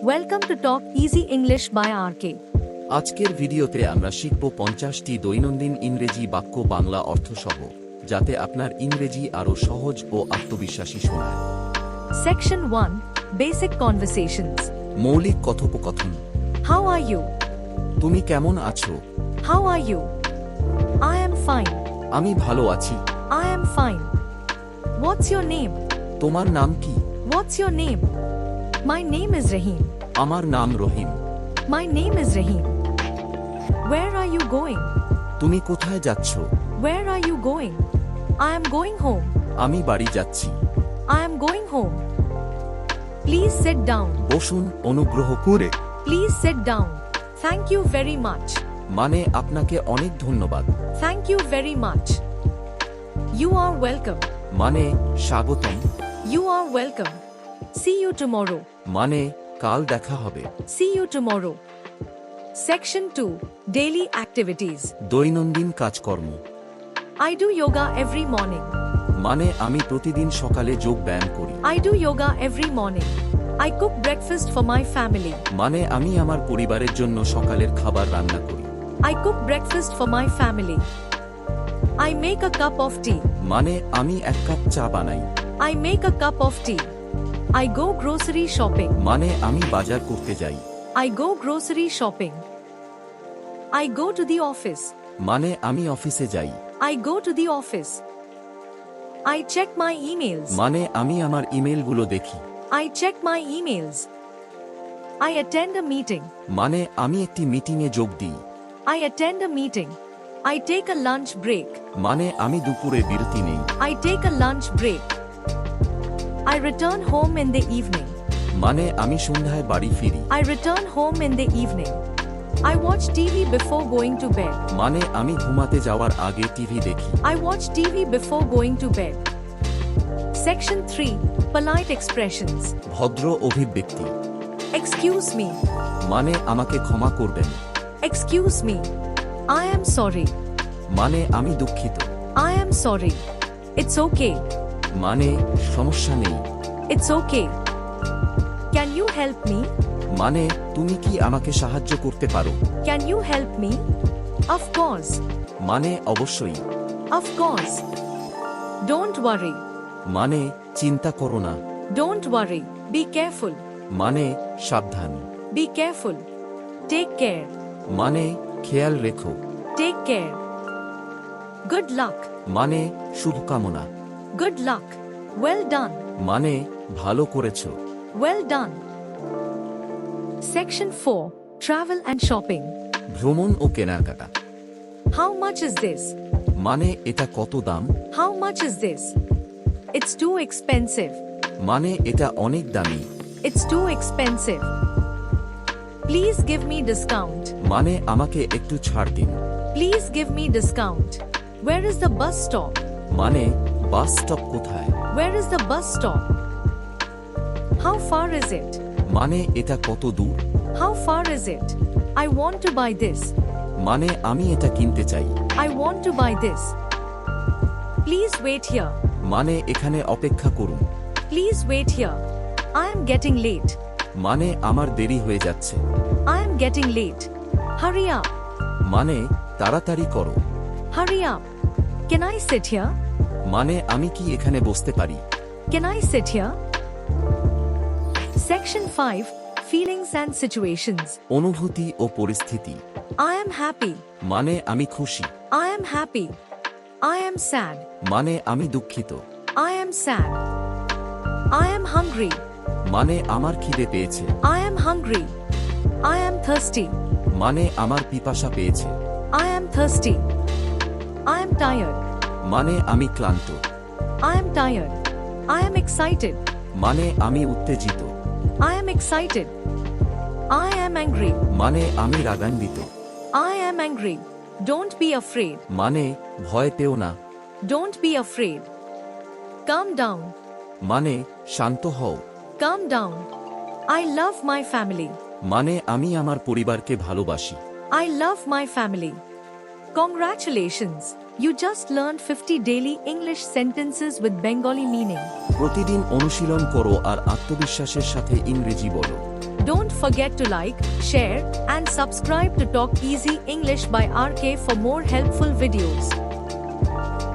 Welcome to Talk Easy English by RK. আজকের ভিডিওতে আমরা শিখব 50টি দৈনন্দিন ইংরেজি বাক্য বাংলা অর্থ সহ, যাতে আপনার ইংরেজি আরও সহজ ও আত্মবিশ্বাসী শোনায়। Section 1 Basic Conversations. মৌলিক কথোপকথন। How are you? তুমি কেমন আছো? How are you? I am fine. আমি ভালো আছি। I am fine. What's your name? তোমার নাম কি? What's your name? My name is Rahim. আমার নাম রহিম। My name is Rahim. Where are you going? তুমি কোথায় যাচ্ছ? Where are you going? I am going home. আমি বাড়ি যাচ্ছি। I am going home. Please sit down. বসুন অনুগ্রহ করে। Please sit down. Thank you very much. মানে আপনাকে অনেক ধন্যবাদ। Thank you very much. You are welcome. মানে স্বাগতম। You are welcome. See you tomorrow. মানে কাল দেখা হবে। See you tomorrow. Section 2 Daily Activities. দৈনন্দিন কাজকর্ম। I do yoga every morning. মানে আমি প্রতিদিন সকালে যোগ ব্যায়াম করি। I do yoga every morning. I cook breakfast for my family. মানে আমি আমার পরিবারের জন্য সকালের খাবার রান্না করি। I cook breakfast for my family. I make a cup of tea. মানে আমি এক কাপ চা বানাই। I make a cup of tea. I go grocery shopping. মানে আমি বাজার করতে যাই। I go grocery shopping. I go to the office. মানে আমি অফিসে যাই। I go to the office. I check my emails. মানে আমি আমার ইমেলগুলো দেখি। I check my emails. I attend a meeting. মানে আমি একটি মিটিংয়ে যোগ দিই। I attend a meeting. I take a lunch break. মানে আমি দুপুরে বিরতি নেই। I take a lunch break. I return home in the evening. মানে আমি সন্ধ্যায় বাড়ি ফিরি। I return home in the evening. I watch TV before going to bed. মানে আমি ঘুমাতে যাওয়ার আগে টিভি দেখি। I watch TV before going to bed. Section 3 Polite Expressions. ভদ্র অভিব্যক্তি। Excuse me. মানে আমাকে ক্ষমা করবেন। Excuse me. I am sorry. মানে আমি দুঃখিত। I am sorry. It's okay. মানে সমস্যা নেই। It's okay. Can you help me? মানে তুমি কি আমাকে সাহায্য করতে পারো? Can you help me? Of course. মানে অবশ্যই। Of course. Don't worry. মানে চিন্তা করো না। Don't worry. Be careful. মানে সাবধান। Be careful. Take care. মানে খেয়াল রেখো। Take care. Good luck. মানে শুভকামনা। Good luck. Well done. মানে ভালো করেছো। Well done. Section 4 Travel and Shopping. ভ্রমণ ও কেনাকাটা। How much is this? মানে এটা কত দাম? How much is this? It's too expensive. মানে এটা অনেক দামি। It's too expensive. Please give me discount. মানে আমাকে একটু ছাড় দিন। Please give me discount. Where is the bus stop? মানে বাস স্টপ কোথায়? Where is the bus stop? How far is it? মানে এটা কত দূর? How far is it? I want to buy this. মানে আমি এটা কিনতে চাই। I want to buy this. Please wait here. মানে এখানে অপেক্ষা করুন। Please wait here. I am getting late. মানে আমার দেরি হয়ে যাচ্ছে। I am getting late. Hurry up. মানে তাড়াতাড়ি করো। Hurry up. Can I sit here? মানে আমি কি এখানে বসতে পারি? Can I sit here? Section 5 Feelings and Situations. অনুভূতি ও পরিস্থিতি। I am happy. মানে আমি খুশি। I am happy. I am sad. মানে আমি দুঃখিত। I am sad. I am hungry. মানে আমার খিদে পেয়েছে। I am hungry. I am thirsty. মানে আমার পিপাসা পেয়েছে। I am thirsty. I am tired. মানে আমি ক্লান্ত। I am tired. I am excited. মানে আমি উত্তেজিত। I am excited. I am angry. মানে আমি রাগান্বিত। I am angry. Don't be afraid. মানে ভয় পেও না। Don't be afraid. Calm down. মানে শান্ত হও। Calm down. I love my family. মানে আমি আমার পরিবারকে ভালোবাসি। I love my family. Congratulations. You just learned 50 daily English sentences with Bengali meaning. প্রতিদিন অনুশীলন করো আর আত্মবিশ্বাসের সাথে ইংরেজি বলো। Don't forget to like, share, and subscribe to Talk Easy English by RK for more helpful videos.